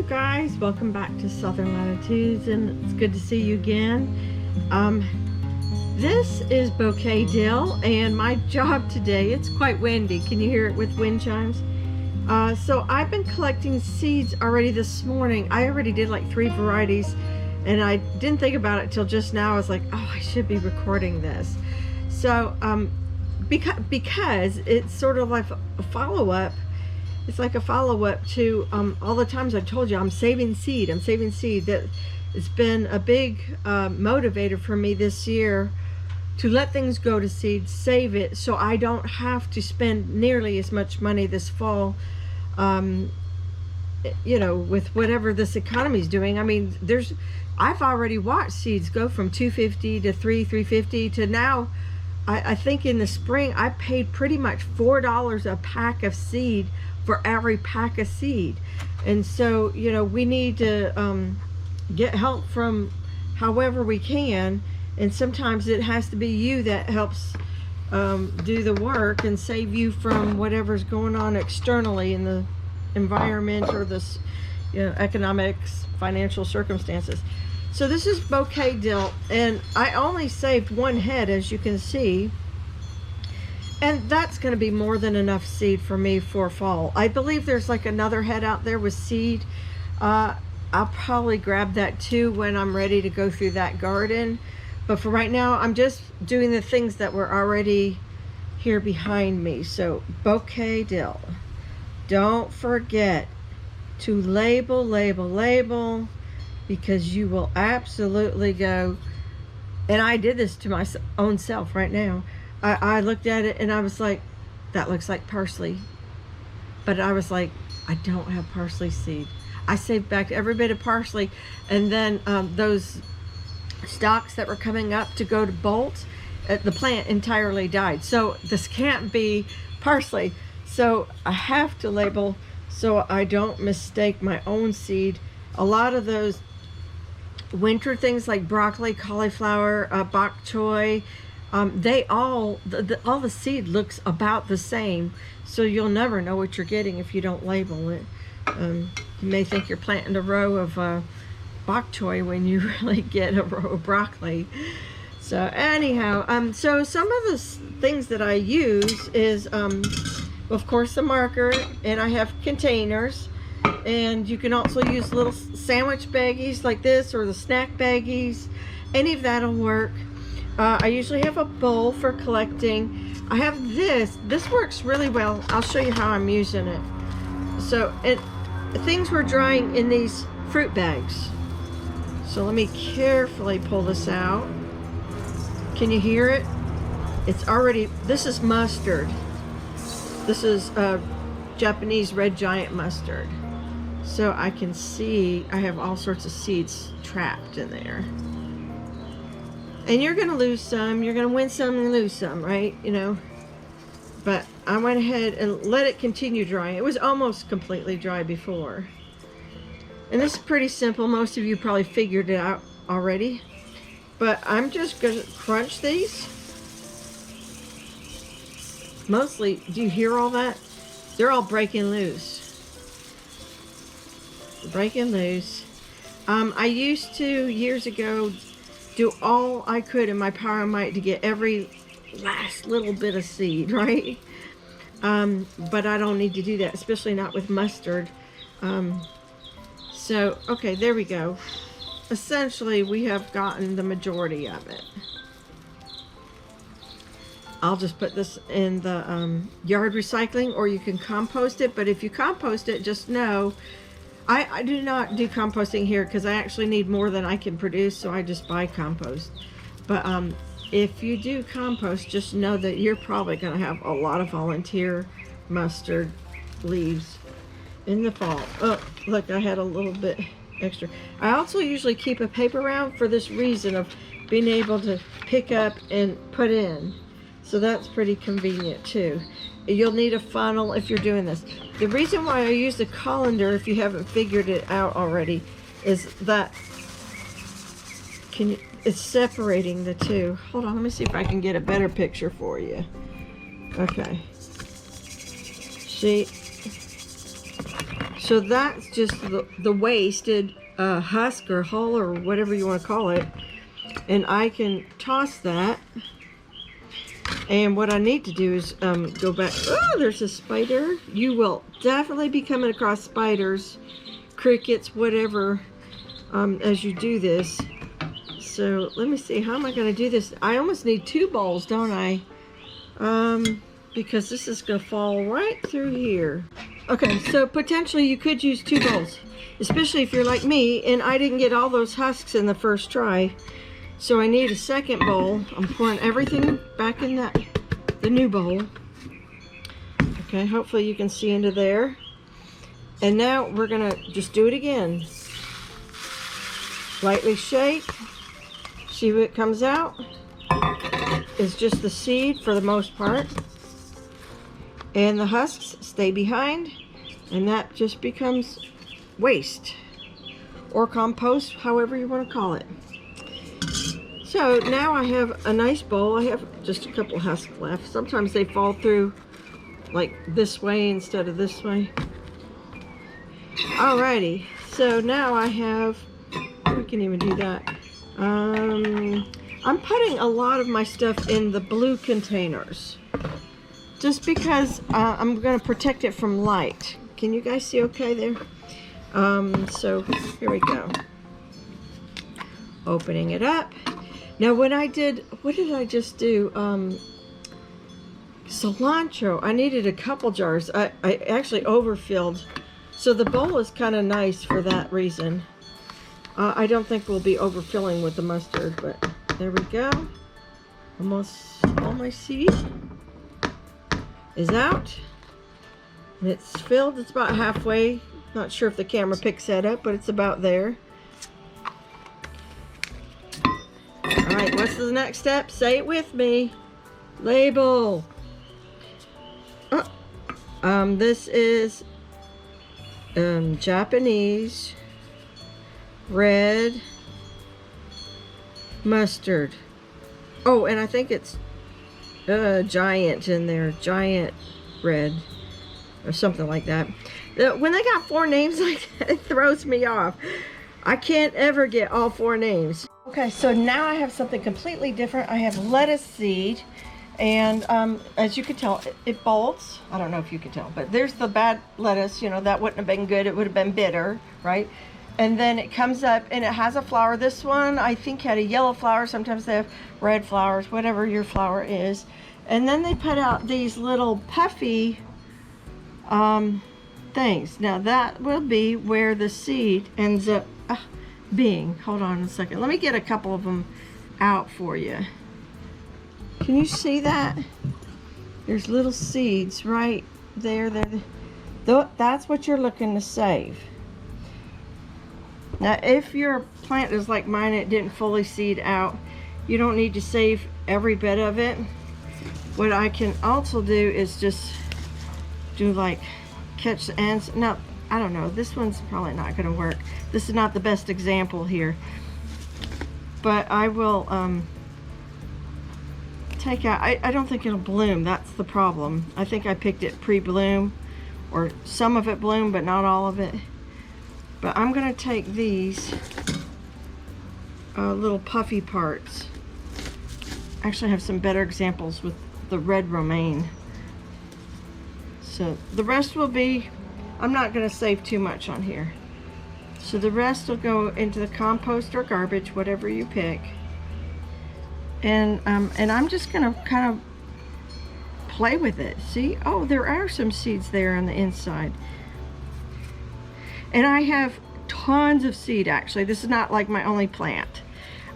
guys, welcome back to Southern Latitudes, and it's good to see you again. This is bouquet dill, and my job today, it's quite windy. Can you hear it with wind chimes? So I've been collecting seeds already this morning. I already did like 3 varieties, and I didn't think about it till just now. I was like, oh, I should be recording this. So because it's sort of like a follow-up. It's like a follow-up to all the times I told you I'm saving seed. That it's been a big motivator for me this year to let things go to seed, save it, so I don't have to spend nearly as much money this fall, you know, with whatever this economy is doing. I mean, I've already watched seeds go from $2.50 to $3.50 to now. I think in the spring I paid pretty much $4 a pack of seed for every pack of seed. And so, you know, we need to get help from however we can, and sometimes it has to be you that helps do the work and save you from whatever's going on externally in the environment or this, you know, economics, financial circumstances. So this is bouquet dill, and I only saved 1 head, as you can see, and that's going to be more than enough seed for me for fall. I believe there's like another head out there with seed. I'll probably grab that too when I'm ready to go through that garden, but for right now I'm just doing the things that were already here behind me. So bouquet dill, don't forget to label, because you will absolutely go, and I did this to my own self right now. I looked at it and I was like, that looks like parsley, but I was like, I don't have parsley seed. I saved back every bit of parsley, and then those stalks that were coming up to go to bolt, the plant entirely died. So this can't be parsley, so I have to label so I don't mistake my own seed. A lot of those winter things like broccoli, cauliflower, bok choy, they all the seed looks about the same, so you'll never know what you're getting if you don't label it. You may think you're planting a row of bok choy when you really get a row of broccoli. So anyhow, so some of the things that I use is of course the marker, and I have containers. And you can also use little sandwich baggies like this, or the snack baggies. Any of that'll work. I usually have a bowl for collecting. I have this works really well. I'll show you how I'm using it. So things were drying in these fruit bags. So let me carefully pull this out. Can you hear it? It's already, this is mustard. This is Japanese red giant mustard. So I can see I have all sorts of seeds trapped in there. And you're going to lose some, you're going to win some and lose some, right? You know, but I went ahead and let it continue drying. It was almost completely dry before. And this is pretty simple. Most of you probably figured it out already. But I'm just going to crunch these. Mostly, do you hear all that? They're all breaking loose. Breaking loose. I used to, years ago, do all I could in my power and might to get every last little bit of seed, right? But I don't need to do that, especially not with mustard. So, okay, there we go. Essentially, we have gotten the majority of it. I'll just put this in the yard recycling, or you can compost it. But if you compost it, just know, I do not do composting here because I actually need more than I can produce, so I just buy compost. But if you do compost, just know that you're probably going to have a lot of volunteer mustard leaves in the fall. Oh, look, I had a little bit extra. I also usually keep a paper round for this reason of being able to pick up and put in. So that's pretty convenient too. You'll need a funnel if you're doing this. The reason why I use the colander, if you haven't figured it out already, is that it's separating the two. Hold on, let me see if I can get a better picture for you. Okay. See, So that's just the wasted husk or hull or whatever you want to call it. And I can toss that. And what I need to do is go back. Oh, there's a spider. You will definitely be coming across spiders, crickets, whatever, as you do this. So let me see, how am I going to do this? I almost need 2 bowls, don't I? Because this is going to fall right through here. Okay, so potentially you could use 2 bowls, especially if you're like me and I didn't get all those husks in the first try. So I need a second bowl. I'm pouring everything back in the new bowl. Okay, hopefully you can see into there. And now we're gonna just do it again. Lightly shake. See what comes out. It's just the seed for the most part. And the husks stay behind. And that just becomes waste. Or compost, however you want to call it. So now I have a nice bowl. I have just a couple husks left. Sometimes they fall through like this way instead of this way. Alrighty, so now I have, we can even do that. I'm putting a lot of my stuff in the blue containers just because I'm going to protect it from light. Can you guys see okay there? So here we go. Opening it up. Now when I did, what did I just do? Cilantro, I needed a couple jars. I actually overfilled. So the bowl is kind of nice for that reason. I don't think we'll be overfilling with the mustard, but there we go. Almost all my seed is out. And it's filled, it's about halfway. Not sure if the camera picks that up, but it's about there. Alright, what's the next step? Say it with me. Label. This is Japanese red mustard. Oh, and I think it's giant in there. Giant red. Or something like that. When they got 4 names like that, it throws me off. I can't ever get all 4 names. Okay, so now I have something completely different. I have lettuce seed, and as you can tell, it bolts. I don't know if you can tell, but there's the bad lettuce. You know, that wouldn't have been good. It would have been bitter, right? And then it comes up and it has a flower. This one, I think, had a yellow flower. Sometimes they have red flowers, whatever your flower is. And then they put out these little puffy things. Now that will be where the seed ends up being. Hold on a second. Let me get a couple of them out for you. Can you see that? There's little seeds right there. That's what you're looking to save. Now if your plant is like mine, it didn't fully seed out, you don't need to save every bit of it. What I can also do is just do like catch the ends. No, I don't know, this one's probably not going to work. This is not the best example here, but I will take out, I don't think it'll bloom. That's the problem. I think I picked it pre-bloom, or some of it bloomed but not all of it. But I'm going to take these little puffy parts. Actually I have some better examples with the red romaine. So the rest will be, I'm not going to save too much on here. So the rest will go into the compost or garbage, whatever you pick. And I'm just going to kind of play with it. See? Oh, there are some seeds there on the inside. And I have tons of seed actually. This is not like my only plant.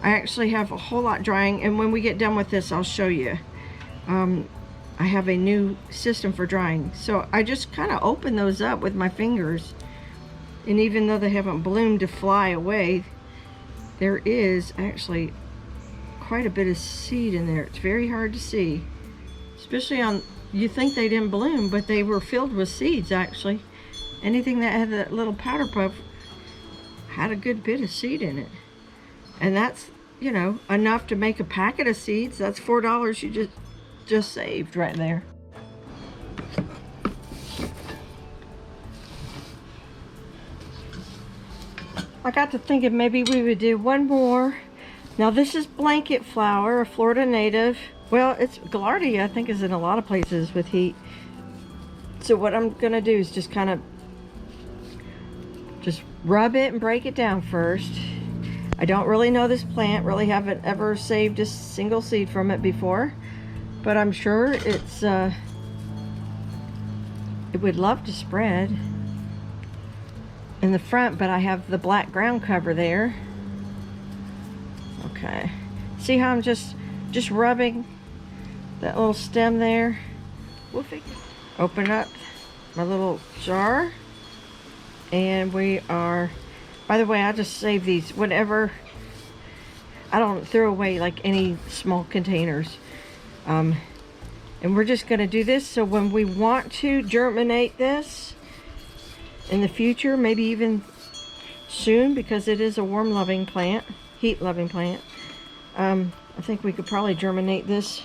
I actually have a whole lot drying, and when we get done with this I'll show you. I have a new system for drying. So I just kind of open those up with my fingers. And even though they haven't bloomed to fly away, there is actually quite a bit of seed in there. It's very hard to see. Especially on, you think they didn't bloom, but they were filled with seeds actually. Anything that had that little powder puff had a good bit of seed in it. And that's, you know, enough to make a packet of seeds. That's $4 you just saved right there. I got to thinking maybe we would do one more. Now this is blanket flower, a Florida native. Well, it's Gaillardia, I think, is in a lot of places with heat. So what I'm gonna do is just kind of just rub it and break it down first. I don't really know this plant, really haven't ever saved a single seed from it before, but I'm sure it's it would love to spread in the front, but I have the black ground cover there. Okay, see how I'm just rubbing that little stem there? We'll figure. Open up my little jar, and we are, by the way, I just save these whenever. I don't throw away like any small containers. And we're just gonna do this so when we want to germinate this in the future, maybe even soon, because it is a warm loving plant, heat loving plant. I think we could probably germinate this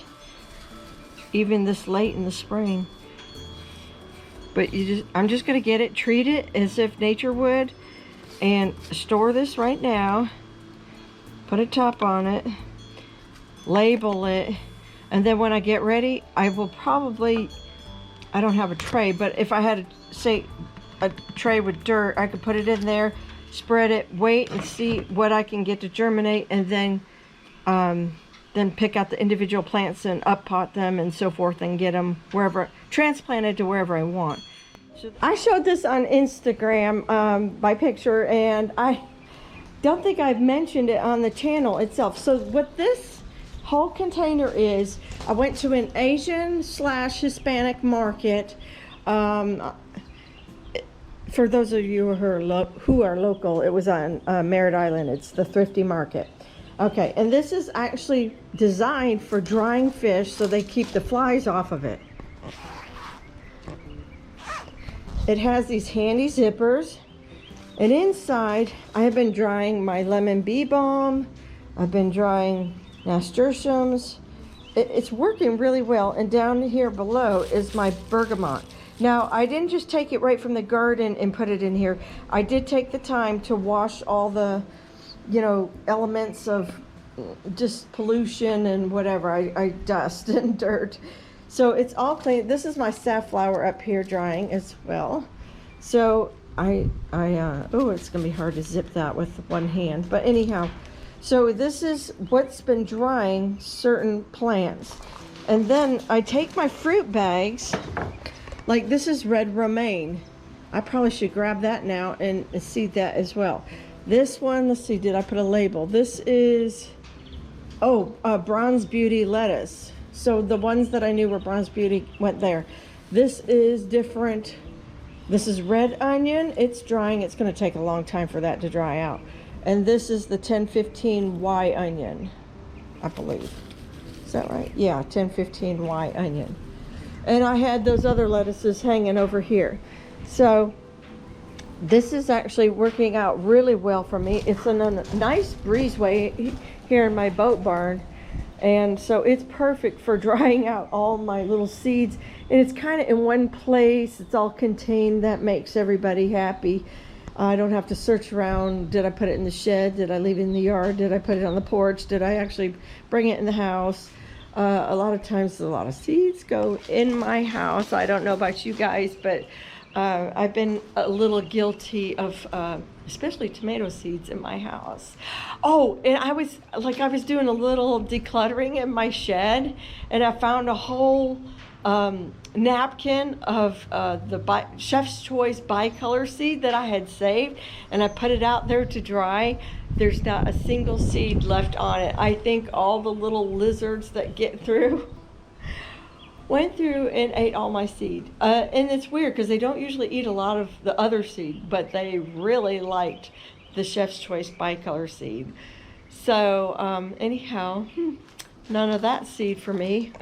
even this late in the spring. But I'm just gonna get it, treat it as if nature would, and store this right now. Put a top on it, label it, and then when I get ready, I will probably, I don't have a tray, but if I had, say, a tray with dirt, I could put it in there, spread it, wait and see what I can get to germinate, and then pick out the individual plants and up pot them and so forth, and get them wherever, transplanted to wherever I want. I showed this on Instagram by picture, and I don't think I've mentioned it on the channel itself. So what this whole container is, I went to an Asian/Hispanic market. For those of you who are local, it was on Merritt Island. It's the Thrifty Market. Okay, and this is actually designed for drying fish so they keep the flies off of it. It has these handy zippers, and inside I have been drying my lemon bee balm. I've been drying nasturtiums. It's working really well, and down here below is my bergamot. Now, I didn't just take it right from the garden and put it in here. I did take the time to wash all the, you know, elements of just pollution and whatever, I dust and dirt. So it's all clean. This is my safflower up here drying as well. So oh, it's gonna be hard to zip that with one hand. But anyhow, so this is what's been drying certain plants. And then I take my fruit bags, like this is red romaine. I probably should grab that now and seed that as well. This one, let's see, did I put a label? This is, Bronze Beauty lettuce. So the ones that I knew were Bronze Beauty went there. This is different. This is red onion. It's drying. It's going to take a long time for that to dry out. And this is the 1015 Y onion, I believe. Is that right? Yeah, 1015 Y onion. And I had those other lettuces hanging over here. So this is actually working out really well for me. It's in a nice breezeway here in my boat barn. And so it's perfect for drying out all my little seeds. And it's kind of in one place. It's all contained. That makes everybody happy. I don't have to search around. Did I put it in the shed? Did I leave it in the yard? Did I put it on the porch? Did I actually bring it in the house? A lot of times, a lot of seeds go in my house. I don't know about you guys, but I've been a little guilty of especially tomato seeds in my house. Oh, and I was doing a little decluttering in my shed, and I found a whole napkin of the Chef's Choice bicolor seed that I had saved, and I put it out there to dry. There's not a single seed left on it. I think all the little lizards that get through went through and ate all my seed. And it's weird because they don't usually eat a lot of the other seed, but they really liked the Chef's Choice bicolor seed. So anyhow, none of that seed for me.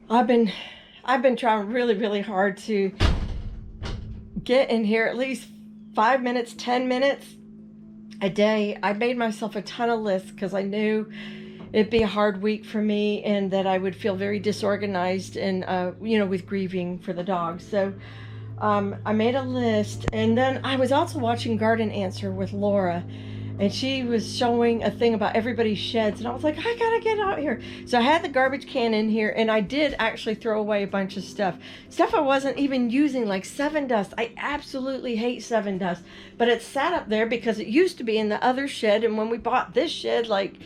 I've been trying really hard to get in here at least 5 minutes, 10 minutes a day. I made myself a ton of lists because I knew it'd be a hard week for me and that I would feel very disorganized and with grieving for the dogs. So I made a list, and then I was also watching Garden Answer with Laura, and she was showing a thing about everybody's sheds, and I was like, I gotta get out here. So I had the garbage can in here, and I did actually throw away a bunch of stuff I wasn't even using, like 7-Dust. I absolutely hate 7-Dust, but it sat up there because it used to be in the other shed, and when we bought this shed like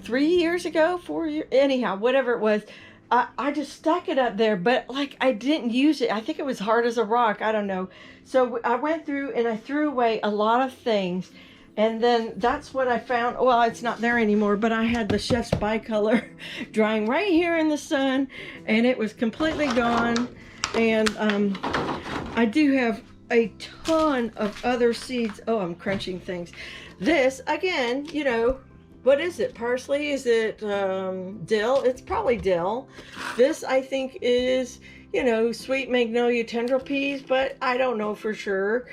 3 years ago, 4 years, anyhow, whatever it was, I just stuck it up there, but like I didn't use it. I think it was hard as a rock, I don't know. So I went through and I threw away a lot of things. And then that's what I found. Well, it's not there anymore, but I had the Chef's Bicolor drying right here in the sun, and it was completely gone. And I do have a ton of other seeds. Oh, I'm crunching things. This, again, you know, what is it? Parsley? Is it dill? It's probably dill. This, I think, is, you know, sweet magnolia tendril peas, but I don't know for sure.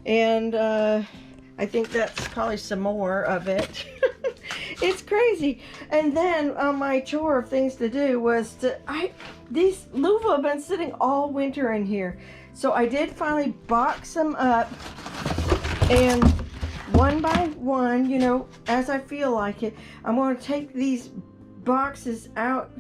And I think that's probably some more of it. It's crazy. And then my chore of things to do was these loofah have been sitting all winter in here. So I did finally box them up, and one by one, you know, as I feel like it, I'm going to take these boxes out.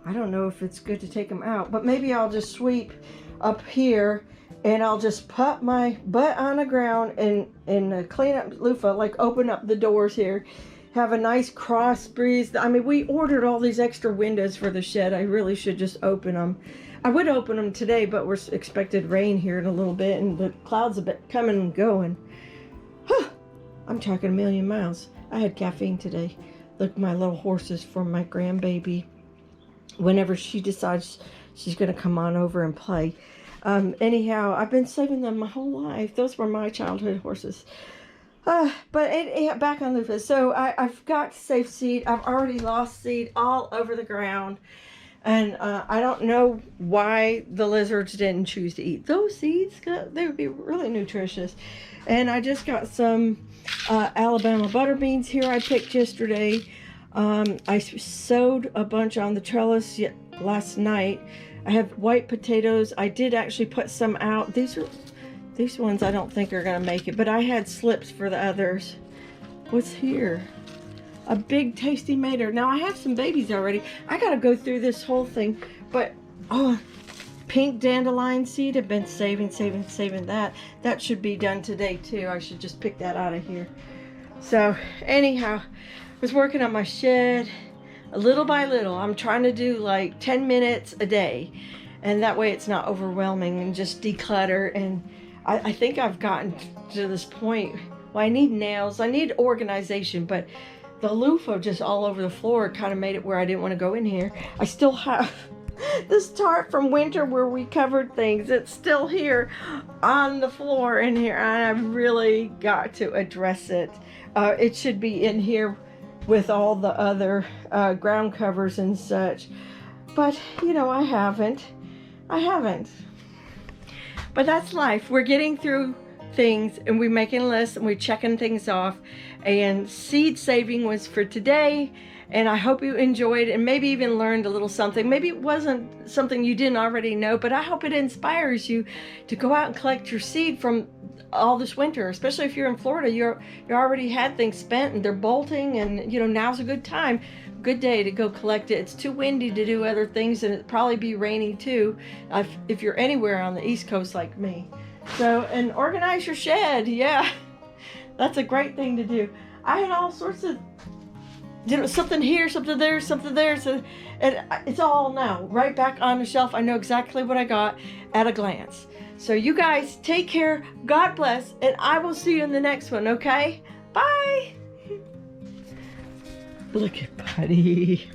I don't know if it's good to take them out, but maybe I'll just sweep up here, and I'll just put my butt on the ground and clean up loofah, like open up the doors here, have a nice cross breeze. I mean, we ordered all these extra windows for the shed. I really should just open them. I would open them today, but we're expected rain here in a little bit, and the clouds have been coming and going. I'm talking a million miles. I had caffeine today. Look, my little horses for my grandbaby, whenever she decides she's going to come on over and play. Anyhow, I've been saving them my whole life. Those were my childhood horses. But back on loofah. So I've got to save seed. I've already lost seed all over the ground. And I don't know why the lizards didn't choose to eat those seeds. They would be really nutritious. And I just got some Alabama butter beans here I picked yesterday. I sowed a bunch on the trellis last night. I have white potatoes. I did actually put some out. These ones I don't think are going to make it, but I had slips for the others. What's here? A big tasty mater. Now I have some babies already. I got to go through this whole thing, but oh, pink dandelion seed. I've been saving that. That should be done today too. I should just pick that out of here. So anyhow, I was working on my shed. Little by little, I'm trying to do like 10 minutes a day, and that way it's not overwhelming, and just declutter. And I think I've gotten to this point. Well, I need nails, I need organization, but the loofah just all over the floor kind of made it where I didn't want to go in here. I still have this tarp from winter where we covered things. It's still here on the floor in here, and I've really got to address it. It should be in here with all the other ground covers and such, but you know, I haven't. But that's life. We're getting through things, and we're making lists, and we're checking things off. And seed saving was for today, and I hope you enjoyed and maybe even learned a little something. Maybe it wasn't something you didn't already know, but I hope it inspires you to go out and collect your seed from all this winter, especially if you're in Florida. You already had things spent and they're bolting, and you know, now's a good time, good day to go collect it. It's too windy to do other things, and it'd probably be rainy too if you're anywhere on the East Coast like me. So, and organize your shed. Yeah, that's a great thing to do. I had all sorts of, you know, something here, something there, something there. So, and it's all now right back on the shelf. I know exactly what I got at a glance. So you guys take care, God bless, and I will see you in the next one, okay? Bye! Look at Buddy.